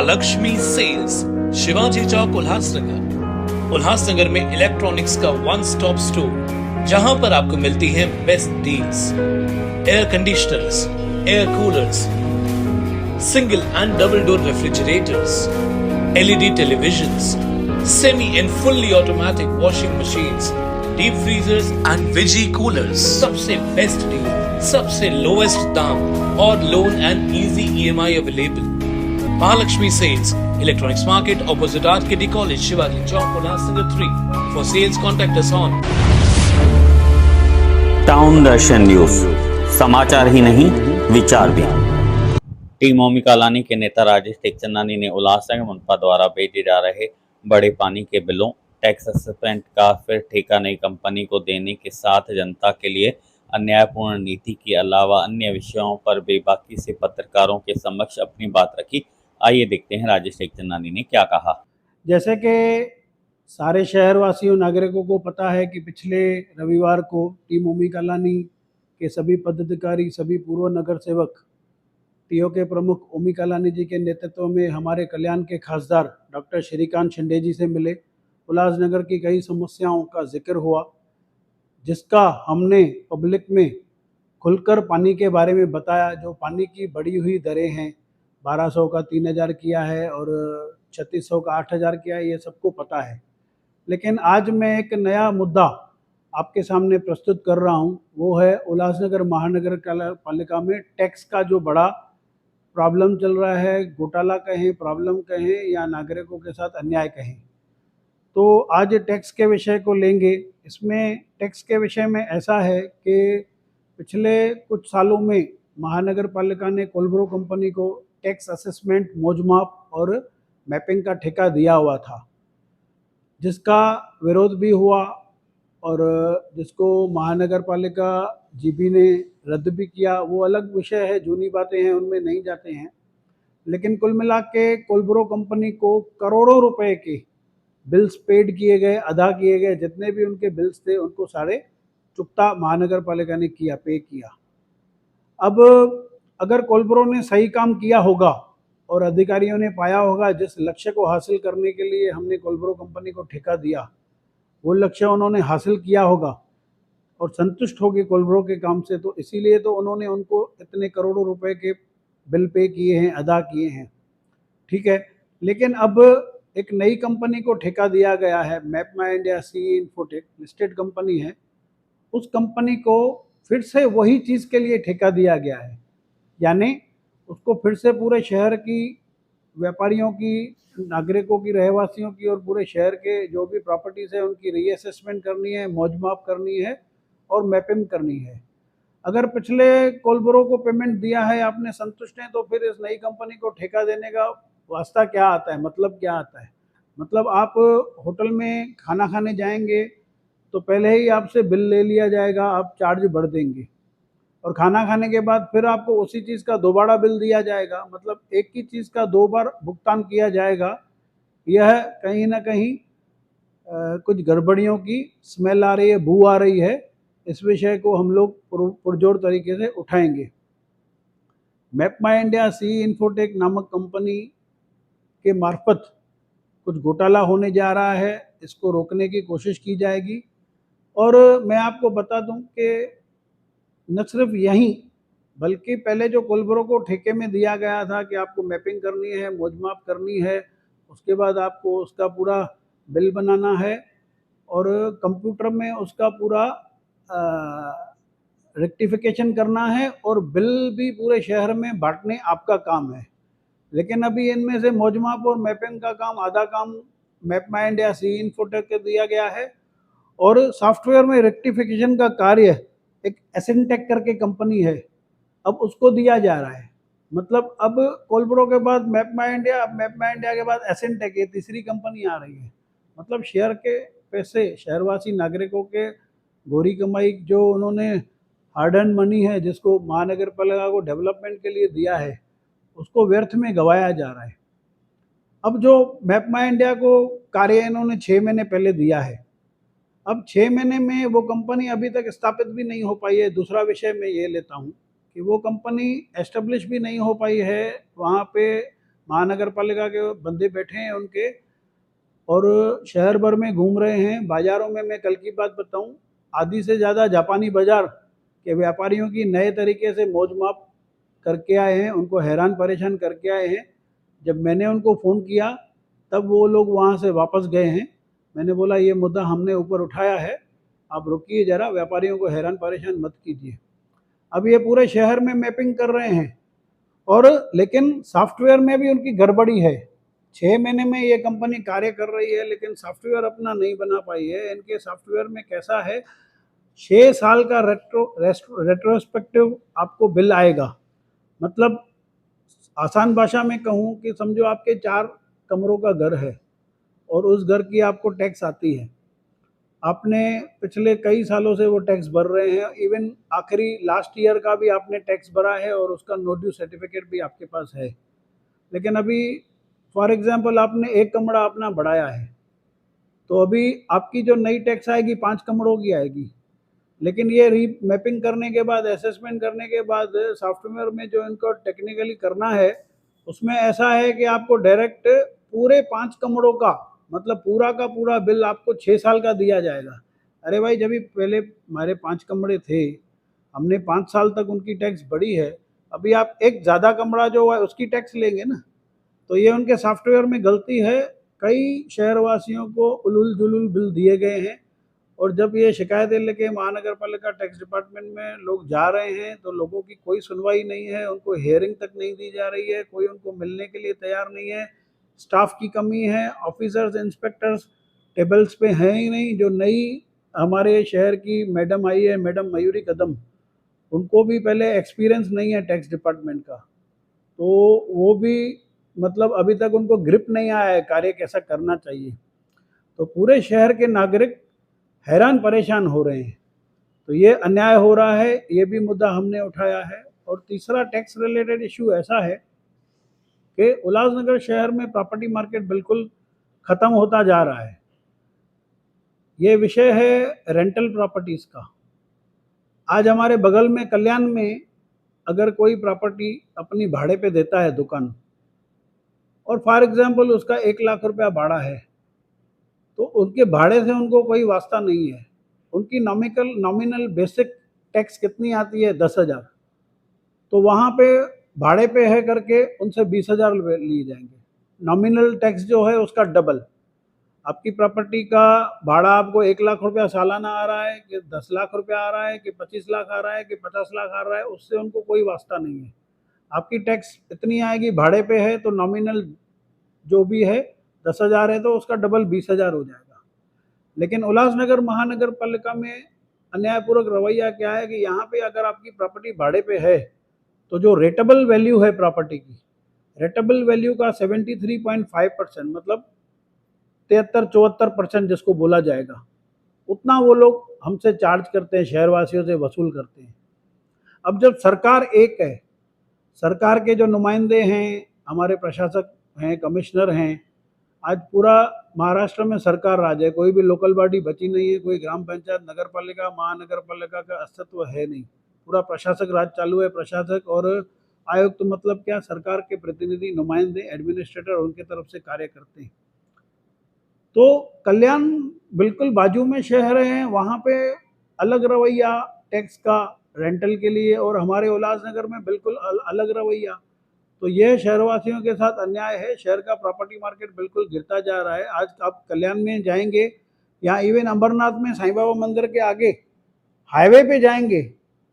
Mahalakshmi sales, Shivaji Chowk, Ulhasnagar. Ulhasnagar में electronics का one stop store, जहां पर आपको मिलती है best deals. Air conditioners, air coolers, single and double door refrigerators, LED televisions, semi and fully automatic washing machines, deep freezers and veggie coolers. सबसे best deal, सबसे lowest दाम और loan and easy EMI available. Mahalaxmi sales, electronics market, opposite RKD college, Shivaji Chowk, Ulhasnagar 3। For sales contact us on. Town Darshan news, समाचार ही नहीं विचार भी। Team ओमी कालानी के नेता राजेश टेकचंदानी ने उल्लासनगर मुनपा द्वारा भेजे जा रहे बड़े पानी के बिलों, टैक्स असेसमेंट का फिर ठेका नई कंपनी को देने के साथ जनता के लिए अन्यायपूर्ण नीति के अलावा अन्य विषयों पर बेबाकी से पत्रकारों के समक्ष अपनी बात रखी। आइए देखते हैं राजेश टेकचंदानी ने क्या कहा। जैसे कि सारे शहरवासियों नागरिकों को पता है कि पिछले रविवार को टीम ओमी कालानी के सभी पदाधिकारी, सभी पूर्व नगर सेवक टीओ के प्रमुख ओमी कालानी जी के नेतृत्व में हमारे कल्याण के खासदार डॉक्टर श्रीकांत शिंदे जी से मिले। उल्लासनगर की कई समस्याओं का जिक्र हुआ, जिसका हमने पब्लिक में खुलकर पानी के बारे में बताया। जो पानी की बढ़ी हुई दरें हैं, 1200 का 3000 किया है और 3600 का 8000 किया है, ये सबको पता है। लेकिन आज मैं एक नया मुद्दा आपके सामने प्रस्तुत कर रहा हूँ, वो है उल्लासनगर महानगर पालिका में टैक्स का जो बड़ा प्रॉब्लम चल रहा है। घोटाला कहें, प्रॉब्लम कहें या नागरिकों के साथ अन्याय कहें, तो आज टैक्स के विषय को लेंगे। इसमें टैक्स के विषय में ऐसा है कि पिछले कुछ सालों में महानगर पालिका ने कोलब्रो कंपनी को टैक्स असेसमेंट, मौजमाप और मैपिंग का ठेका दिया हुआ था, जिसका विरोध भी हुआ और जिसको महानगर पालिका जीबी ने रद्द भी किया। वो अलग विषय है, जूनी बातें हैं, उनमें नहीं जाते हैं। लेकिन कुल मिला के कोलब्रो कंपनी को करोड़ों रुपए के बिल्स पेड किए गए, अदा किए गए। जितने भी उनके बिल्स थे उनको सारे चुकता महानगर पालिका ने किया, पे किया। अब अगर कोलब्रो ने सही काम किया होगा और अधिकारियों ने पाया होगा जिस लक्ष्य को हासिल करने के लिए हमने कोलब्रो कंपनी को ठेका दिया, वो लक्ष्य उन्होंने हासिल किया होगा और संतुष्ट होगी कोलब्रो के काम से, तो इसीलिए तो उन्होंने उनको इतने करोड़ों रुपए के बिल पे किए हैं, अदा किए हैं। ठीक है, लेकिन अब एक नई कंपनी को ठेका दिया गया है, map my India C infotech, listed company है। उस कंपनी को फिर से वही चीज़ के लिए ठेका दिया गया है, यानी उसको फिर से पूरे शहर की व्यापारियों की, नागरिकों की, रहवासियों की और पूरे शहर के जो भी प्रॉपर्टीज़ है उनकी रीअसेसमेंट करनी है, मौजमाप करनी है और मैपिंग करनी है। अगर पिछले कोलब्रो को पेमेंट दिया है, आपने संतुष्ट हैं, तो फिर इस नई कंपनी को ठेका देने का वास्ता क्या आता है, मतलब क्या आता है? मतलब आप होटल में खाना खाने जाएंगे तो पहले ही आपसे बिल ले लिया जाएगा, आप चार्ज भर देंगे और खाना खाने के बाद फिर आपको उसी चीज़ का दोबारा बिल दिया जाएगा। मतलब एक ही चीज़ का दो बार भुगतान किया जाएगा। यह कहीं ना कहीं कुछ गड़बड़ियों की स्मेल आ रही है, बू आ रही है। इस विषय को हम लोग पुरजोर तरीके से उठाएंगे। Map my India C infotech नामक कंपनी के मार्फत कुछ घोटाला होने जा रहा है, इसको रोकने की कोशिश की जाएगी। और मैं आपको बता दूं कि न सिर्फ यहीं, बल्कि पहले जो कोलब्रो को ठेके में दिया गया था कि आपको मैपिंग करनी है, मौजमाप करनी है, उसके बाद आपको उसका पूरा बिल बनाना है और कंप्यूटर में उसका पूरा रेक्टिफिकेशन करना है और बिल भी पूरे शहर में बांटने आपका काम है। लेकिन अभी इनमें से मौजमाप और मैपिंग का काम, आधा काम map my India C infotech को दिया गया है और सॉफ्टवेयर में रेक्टिफिकेशन का कार्य एक एसेंटेक करके कंपनी है, अब उसको दिया जा रहा है। मतलब अब कोलब्रो के बाद map my India, map my India के बाद एसेंटेक, ये तीसरी कंपनी आ रही है। मतलब शहर के पैसे, शहरवासी नागरिकों के गोरी कमाई, जो उन्होंने हार्ड अर्न मनी है, जिसको महानगर पालिका को डेवलपमेंट के लिए दिया है, उसको व्यर्थ में गंवाया जा रहा है। अब जो मैप माई इंडिया को कार्य इन्होंने 6 महीने पहले दिया है, अब 6 महीने में वो कंपनी अभी तक स्थापित भी नहीं हो पाई है। दूसरा विषय मैं ये लेता हूँ कि वो कंपनी एस्टेब्लिश भी नहीं हो पाई है। वहाँ पे महानगर पालिका के बंदे बैठे हैं उनके, और शहर भर में घूम रहे हैं। बाज़ारों में मैं कल की बात बताऊं, आधी से ज़्यादा जापानी बाज़ार के व्यापारियों की नए तरीके से मौज माप करके आए हैं, उनको हैरान परेशान करके आए हैं। जब मैंने उनको फ़ोन किया तब वो लोग वहाँ से वापस गए हैं। मैंने बोला ये मुद्दा हमने ऊपर उठाया है, आप रुकिए ज़रा, व्यापारियों को हैरान परेशान मत कीजिए। अब ये पूरे शहर में मैपिंग कर रहे हैं, और लेकिन सॉफ्टवेयर में भी उनकी गड़बड़ी है। 6 महीने में ये कंपनी कार्य कर रही है, लेकिन सॉफ्टवेयर अपना नहीं बना पाई है। इनके सॉफ्टवेयर में कैसा है, 6 साल का रेट्रोस्पेक्टिव आपको बिल आएगा। मतलब आसान भाषा में कहूँ कि समझो आपके 4 कमरों का घर है और उस घर की आपको टैक्स आती है। आपने पिछले कई सालों से वो टैक्स भर रहे हैं, इवन आखिरी लास्ट ईयर का भी आपने टैक्स भरा है और उसका नो ड्यू सर्टिफिकेट भी आपके पास है। लेकिन अभी फॉर एग्जांपल आपने एक कमरा अपना बढ़ाया है, तो अभी आपकी जो नई टैक्स आएगी 5 कमरों की आएगी। लेकिन ये रीमैपिंग करने के बाद, असेसमेंट करने के बाद सॉफ्टवेयर में जो इनको टेक्निकली करना है, उसमें ऐसा है कि आपको डायरेक्ट पूरे 5 कमरों का, मतलब पूरा का पूरा बिल आपको 6 साल का दिया जाएगा। अरे भाई, जब भी पहले हमारे 5 कमरे थे, हमने 5 साल तक उनकी टैक्स बढ़ी है, अभी आप एक ज़्यादा कमरा जो है उसकी टैक्स लेंगे ना। तो ये उनके सॉफ्टवेयर में गलती है। कई शहरवासियों को उलूल जुलूल बिल दिए गए हैं, और जब ये शिकायतें लेके महानगर पालिका टैक्स डिपार्टमेंट में लोग जा रहे हैं तो लोगों की कोई सुनवाई नहीं है, उनको हियरिंग तक नहीं दी जा रही है, कोई उनको मिलने के लिए तैयार नहीं है। स्टाफ की कमी है, ऑफिसर्स इंस्पेक्टर्स टेबल्स पे हैं ही नहीं। जो नई हमारे शहर की मैडम आई है, मैडम मयूरी कदम, उनको भी पहले एक्सपीरियंस नहीं है टैक्स डिपार्टमेंट का, तो वो भी मतलब अभी तक उनको ग्रिप नहीं आया है कार्य कैसा करना चाहिए। तो पूरे शहर के नागरिक हैरान परेशान हो रहे हैं। तो ये अन्याय हो रहा है, ये भी मुद्दा हमने उठाया है। और तीसरा टैक्स रिलेटेड इशू ऐसा है कि उल्लासनगर शहर में प्रॉपर्टी मार्केट बिल्कुल ख़त्म होता जा रहा है। ये विषय है रेंटल प्रॉपर्टीज़ का। आज हमारे बगल में कल्याण में अगर कोई प्रॉपर्टी अपनी भाड़े पे देता है दुकान, और फॉर एग्जांपल उसका 1 लाख रुपया भाड़ा है, तो उनके भाड़े से उनको कोई वास्ता नहीं है। उनकी नॉमिनल बेसिक टैक्स कितनी आती है, 10,000, तो वहाँ पे भाड़े पे है करके उनसे 20,000 रुपये लिए जाएंगे। नॉमिनल टैक्स जो है उसका डबल। आपकी प्रॉपर्टी का भाड़ा आपको 1 लाख रुपया सालाना आ रहा है कि 10 लाख रुपया आ रहा है कि 25 लाख आ रहा है कि 50 लाख आ रहा है, उससे उनको कोई वास्ता नहीं है। आपकी टैक्स इतनी आएगी, भाड़े पे है तो नॉमिनल जो भी है 10,000 है तो उसका डबल 20,000 हो जाएगा। लेकिन उल्लासनगर महानगर पालिका में अन्यायपूर्वक रवैया क्या है कि यहाँ पे अगर आपकी प्रॉपर्टी भाड़े पे है तो जो रेटेबल वैल्यू है प्रॉपर्टी की, रेटेबल वैल्यू का 73.5%, मतलब 73-74% जिसको बोला जाएगा, उतना वो लोग हमसे चार्ज करते हैं, शहरवासियों से वसूल करते हैं। अब जब सरकार एक है, सरकार के जो नुमाइंदे हैं, हमारे प्रशासक हैं, कमिश्नर हैं, आज पूरा महाराष्ट्र में सरकार राज है, कोई भी लोकल बॉडी बची नहीं है, कोई ग्राम पंचायत, नगर पालिका, महानगर पालिका का अस्तित्व है नहीं, पूरा प्रशासक राज चालू है। प्रशासक और आयुक्त मतलब क्या, सरकार के प्रतिनिधि, नुमाइंदे, एडमिनिस्ट्रेटर उनके तरफ से कार्य करते हैं। तो कल्याण बिल्कुल बाजू में शहर है, वहाँ पे अलग रवैया टैक्स का रेंटल के लिए, और हमारे उल्लासनगर में बिल्कुल अलग रवैया। तो यह शहरवासियों के साथ अन्याय है। शहर का प्रॉपर्टी मार्केट बिल्कुल गिरता जा रहा है। आज आप कल्याण में जाएंगे, यहाँ इवन अंबरनाथ में साईं बाबा मंदिर के आगे हाईवे पे जाएंगे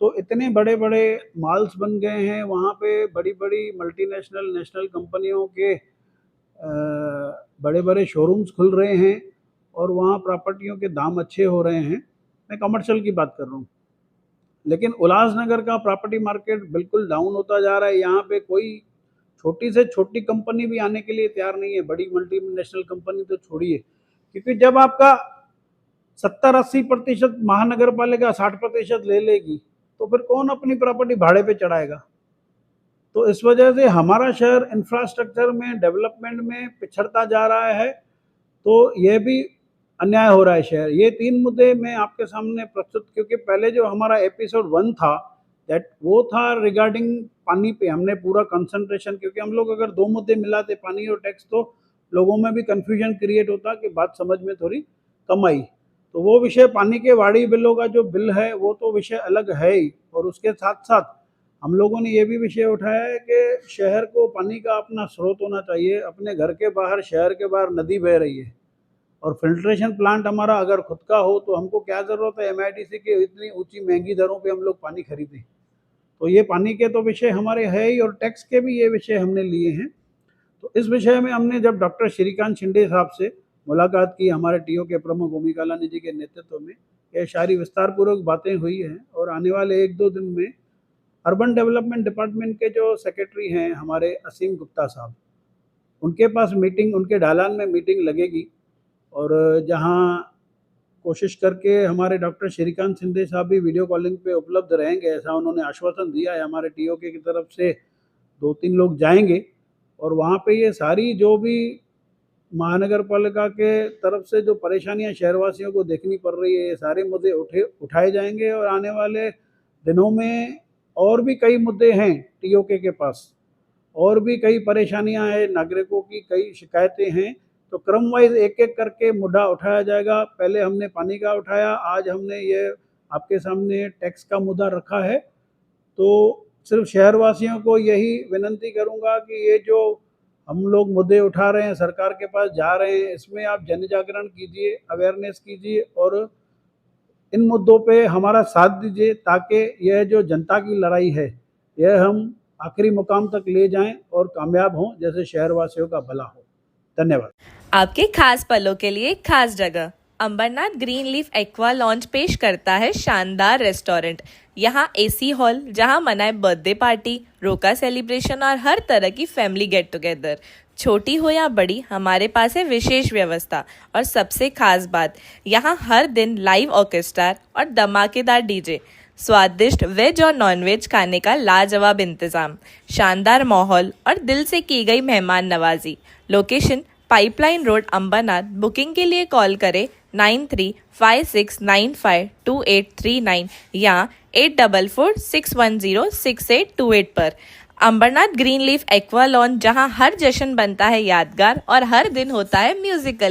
तो इतने बड़े बड़े मॉल्स बन गए हैं, वहाँ पे बड़ी बड़ी मल्टीनेशनल, नेशनल कंपनियों के बड़े बड़े शोरूम्स खुल रहे हैं, और वहाँ प्रॉपर्टियों के दाम अच्छे हो रहे हैं। मैं कमर्शियल की बात कर रहा हूँ। लेकिन उल्लासनगर का प्रॉपर्टी मार्केट बिल्कुल डाउन होता जा रहा है। यहाँ पे कोई छोटी से छोटी कंपनी भी आने के लिए तैयार नहीं है, बड़ी मल्टीनेशनल कंपनी तो छोड़िए, क्योंकि जब आपका 70-80% महानगर पालिका 60% ले लेगी तो फिर कौन अपनी प्रॉपर्टी भाड़े पे चढ़ाएगा। तो इस वजह से हमारा शहर इंफ्रास्ट्रक्चर में, डेवलपमेंट में पिछड़ता जा रहा है। तो यह भी अन्याय हो रहा है शहर। ये 3 मुद्दे मैं आपके सामने प्रस्तुत, क्योंकि पहले जो हमारा एपिसोड 1 था दैट वो था रिगार्डिंग पानी पे हमने पूरा कंसंट्रेशन, क्योंकि हम लोग अगर दो मुद्दे मिलाते पानी और टैक्स तो लोगों में भी कन्फ्यूजन क्रिएट होता कि बात समझ में थोड़ी कम आई। तो वो विषय पानी के वाड़ी बिलों का जो बिल है वो तो विषय अलग है ही, और उसके साथ साथ हम लोगों ने ये भी विषय उठाया है कि शहर को पानी का अपना स्रोत होना चाहिए। अपने घर के बाहर, शहर के बाहर नदी बह रही है और फिल्ट्रेशन प्लांट हमारा अगर खुद का हो तो हमको क्या ज़रूरत है MIDC की इतनी ऊंची महंगी दरों पे हम लोग पानी खरीदें। तो ये पानी के तो विषय हमारे है ही, और टैक्स के भी ये विषय हमने लिए हैं। तो इस विषय में हमने जब डॉक्टर श्रीकांत शिंदे साहब से मुलाकात की, हमारे TO के प्रमुख ओमी कालानी जी के नेतृत्व में, ये सारी विस्तार पूर्वक बातें हुई हैं। और आने वाले 1-2 दिन में अर्बन डेवलपमेंट डिपार्टमेंट के जो सेक्रेटरी हैं हमारे असीम गुप्ता साहब, उनके पास मीटिंग, उनके ढालान में मीटिंग लगेगी, और जहां कोशिश करके हमारे डॉक्टर श्रीकांत शिंदे साहब भी वीडियो कॉलिंग पे उपलब्ध रहेंगे, ऐसा उन्होंने आश्वासन दिया है। हमारे TO की तरफ से 2-3 लोग जाएंगे और वहाँ पे ये सारी जो भी महानगर पालिका के तरफ से जो परेशानियां शहरवासियों को देखनी पड़ रही है, ये सारे मुद्दे उठाए जाएंगे। और आने वाले दिनों में और भी कई मुद्दे हैं TOK के पास, और भी कई परेशानियां हैं, नागरिकों की कई शिकायतें हैं, तो क्रम वाइज एक एक करके मुद्दा उठाया जाएगा। पहले हमने पानी का उठाया, आज हमने ये आपके सामने टैक्स का मुद्दा रखा है। तो सिर्फ शहरवासियों को यही विनती करूंगा कि ये जो हम लोग मुद्दे उठा रहे हैं, सरकार के पास जा रहे हैं, इसमें आप जन जागरण कीजिए, अवेयरनेस कीजिए और इन मुद्दों पे हमारा साथ दीजिए, ताकि यह जो जनता की लड़ाई है यह हम आखिरी मुकाम तक ले जाएं और कामयाब हों, जैसे शहरवासियों का भला हो। धन्यवाद। आपके खास पलों के लिए खास जगह Ambernath green leaf aqua launch पेश करता है शानदार रेस्टोरेंट। यहाँ AC हॉल, जहाँ मनाए बर्थडे पार्टी, रोका सेलिब्रेशन और हर तरह की फैमिली गेट टुगेदर। छोटी हो या बड़ी, हमारे पास है विशेष व्यवस्था। और सबसे खास बात, यहाँ हर दिन लाइव ऑर्केस्ट्रा और धमाकेदार DJ, स्वादिष्ट वेज और नॉनवेज खाने का लाजवाब इंतजाम, शानदार माहौल और दिल से की गई मेहमान नवाजी। Location pipeline road, Ambernath. Booking के लिए कॉल करें 9356952839 या 8446106828 पर। Ambernath green leaf aqua lawn, जहां हर जश्न बनता है यादगार और हर दिन होता है म्यूजिकल।